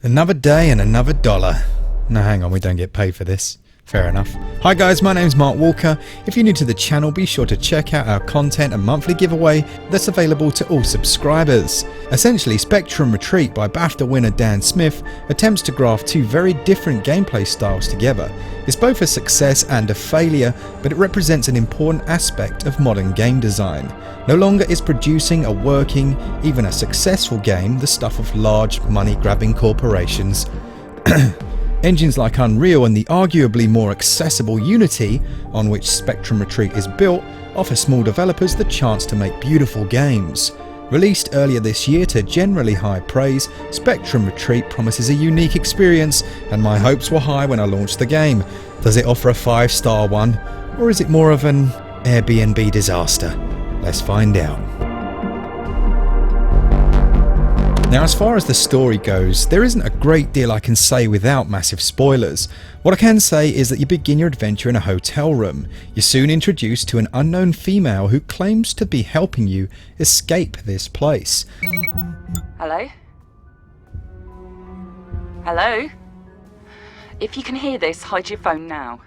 Another day and another dollar. No, hang on, we don't get paid for this. Fair enough. Hi guys, my name's Mark Walker. If you're new to the channel, be sure to check out our content and monthly giveaway that's available to all subscribers. Essentially, Spectrum Retreat by BAFTA winner Dan Smith attempts to graft two very different gameplay styles together. It's both a success and a failure, but it represents an important aspect of modern game design. No longer is producing a working, even a successful game the stuff of large money-grabbing corporations. Engines like Unreal and the arguably more accessible Unity, on which Spectrum Retreat is built, offer small developers the chance to make beautiful games. Released earlier this year to generally high praise, Spectrum Retreat promises a unique experience, and my hopes were high when I launched the game. Does it offer a 5-star one, or is it more of an Air BNB disaster? Let's find out. Now, as far as the story goes, there isn't a great deal I can say without massive spoilers. What I can say is that you begin your adventure in a hotel room. You're soon introduced to an unknown female who claims to be helping you escape this place. Hello? Hello? If you can hear this, hide your phone now.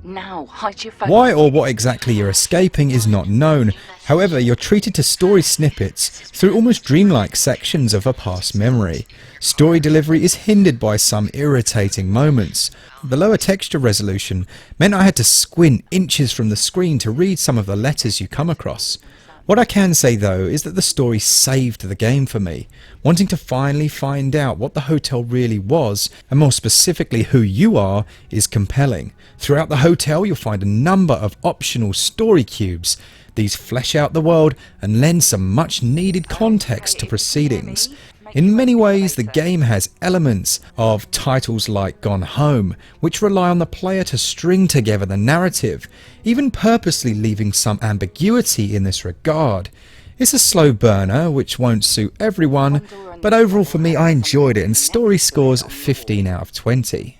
Now, hide your phone. Why or what exactly you're escaping is not known. However, you're treated to story snippets through almost dreamlike sections of a past memory. Story delivery is hindered by some irritating moments. The lower texture resolution meant I had to squint inches from the screen to read some of the letters you come across. What I can say though is that the story saved the game for me. Wanting to finally find out what the hotel really was, and more specifically who you are, is compelling. Throughout the hotel you'll find a number of optional story cubes. These flesh out the world and lend some much needed context to proceedings. In many ways, the game has elements of titles like Gone Home, which rely on the player to string together the narrative, even purposely leaving some ambiguity in this regard. It's a slow burner, which won't suit everyone, but overall for me I enjoyed it and story scores 15 out of 20.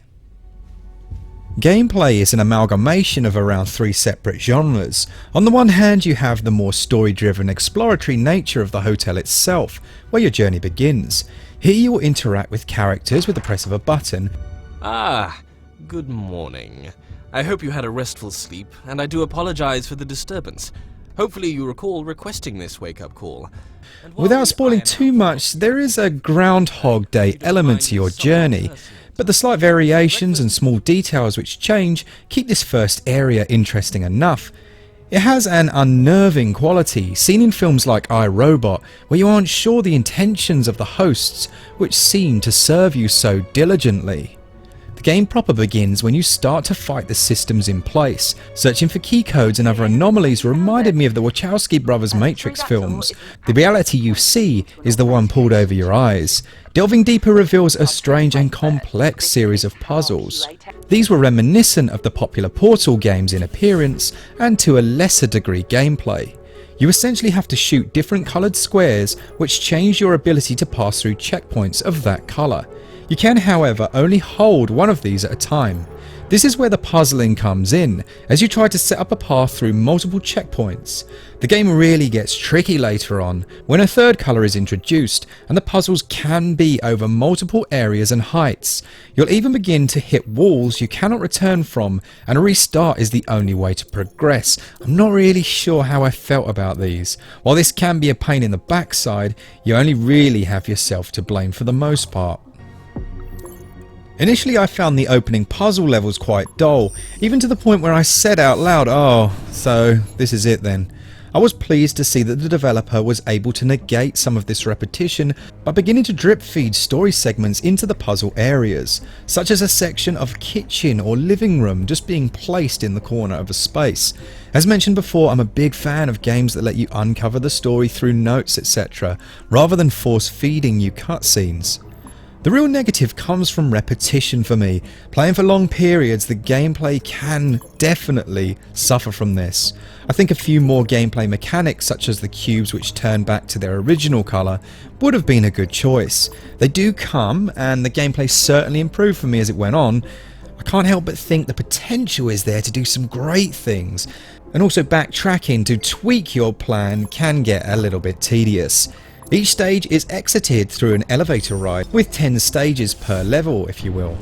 Gameplay is an amalgamation of around 3 separate genres. On the one hand, you have the more story-driven, exploratory nature of the hotel itself, where your journey begins. Here you will interact with characters with the press of a button. Good morning. I hope you had a restful sleep, and I do apologize for the disturbance. Hopefully you recall requesting this wake-up call. Without spoiling too much, there is a Groundhog Day element to your journey. But the slight variations and small details which change keep this first area interesting enough. It has an unnerving quality, seen in films like I, Robot, where you aren't sure the intentions of the hosts, which seem to serve you so diligently. The game proper begins when you start to fight the systems in place. Searching for key codes and other anomalies reminded me of the Wachowski brothers' Matrix films. The reality you see is the one pulled over your eyes. Delving deeper reveals a strange and complex series of puzzles. These were reminiscent of the popular Portal games in appearance and to a lesser degree gameplay. You essentially have to shoot different coloured squares which change your ability to pass through checkpoints of that colour. You can, however, only hold one of these at a time. This is where the puzzling comes in, as you try to set up a path through multiple checkpoints. The game really gets tricky later on, when a third colour is introduced, and the puzzles can be over multiple areas and heights. You'll even begin to hit walls you cannot return from, and a restart is the only way to progress. I'm not really sure how I felt about these. While this can be a pain in the backside, you only really have yourself to blame for the most part. Initially I found the opening puzzle levels quite dull, even to the point where I said out loud, "Oh, so this is it then." I was pleased to see that the developer was able to negate some of this repetition by beginning to drip feed story segments into the puzzle areas, such as a section of kitchen or living room just being placed in the corner of a space. As mentioned before, I'm a big fan of games that let you uncover the story through notes, etc., rather than force feeding you cutscenes. The real negative comes from repetition for me. Playing for long periods, the gameplay can definitely suffer from this. I think a few more gameplay mechanics, such as the cubes which turn back to their original colour, would have been a good choice. They do come, and the gameplay certainly improved for me as it went on. I can't help but think the potential is there to do some great things, and also backtracking to tweak your plan can get a little bit tedious. Each stage is exited through an elevator ride, with 10 stages per level, if you will.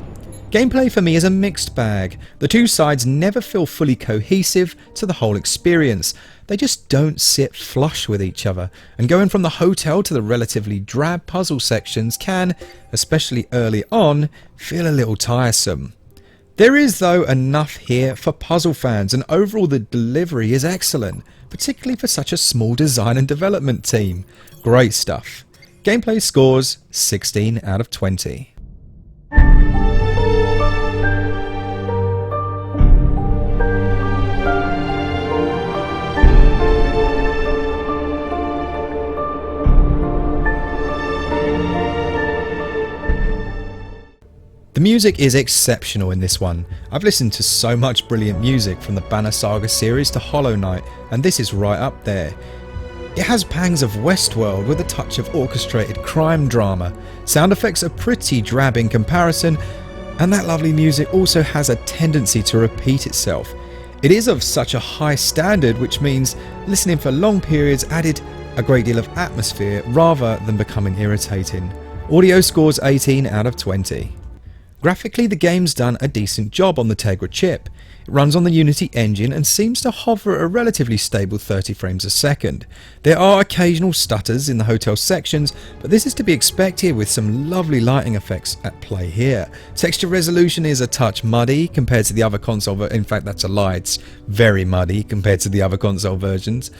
Gameplay for me is a mixed bag. The two sides never feel fully cohesive to the whole experience. They just don't sit flush with each other, and going from the hotel to the relatively drab puzzle sections can, especially early on, feel a little tiresome. There is though enough here for puzzle fans, and overall the delivery is excellent, particularly for such a small design and development team. Great stuff. Gameplay scores 16 out of 20. The music is exceptional in this one. I've listened to so much brilliant music from the Banner Saga series to Hollow Knight, and this is right up there. It has pangs of Westworld with a touch of orchestrated crime drama. Sound effects are pretty drab in comparison, and that lovely music also has a tendency to repeat itself. It is of such a high standard, which means listening for long periods added a great deal of atmosphere rather than becoming irritating. Audio scores 18 out of 20. Graphically, the game's done a decent job on the Tegra chip. It runs on the Unity engine and seems to hover at a relatively stable 30 frames a second. There are occasional stutters in the hotel sections, but this is to be expected with some lovely lighting effects at play here. Texture resolution is a touch muddy compared to the other console in fact that's a lie, it's very muddy compared to the other console versions.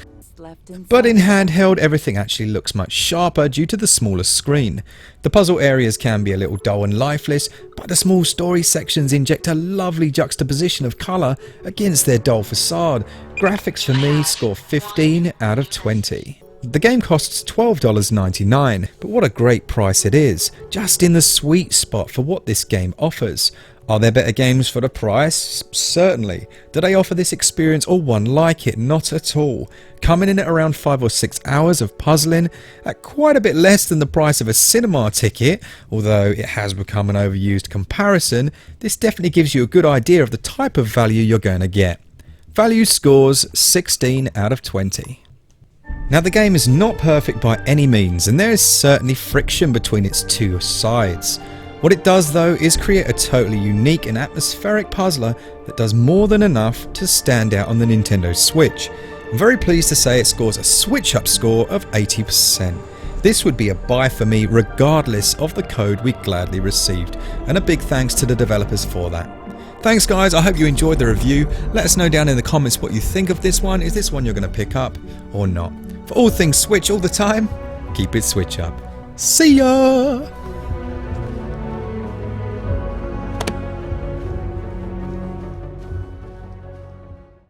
But in handheld, everything actually looks much sharper due to the smaller screen. The puzzle areas can be a little dull and lifeless, but the small story sections inject a lovely juxtaposition of colour against their dull facade. Graphics for me score 15 out of 20. The game costs $12.99, but what a great price it is, just in the sweet spot for what this game offers. Are there better games for the price? Certainly. Do they offer this experience or one like it? Not at all. Coming in at around 5 or 6 hours of puzzling at quite a bit less than the price of a cinema ticket, although it has become an overused comparison, this definitely gives you a good idea of the type of value you're going to get. Value scores 16 out of 20. Now the game is not perfect by any means, and there is certainly friction between its two sides. What it does though is create a totally unique and atmospheric puzzler that does more than enough to stand out on the Nintendo Switch. I'm very pleased to say it scores a SwitchUp score of 80%. This would be a buy for me regardless of the code we gladly received, and a big thanks to the developers for that. Thanks guys, I hope you enjoyed the review. Let us know down in the comments what you think of this one. Is this one you're going to pick up or not? For all things Switch all the time, keep it Switch up. See ya!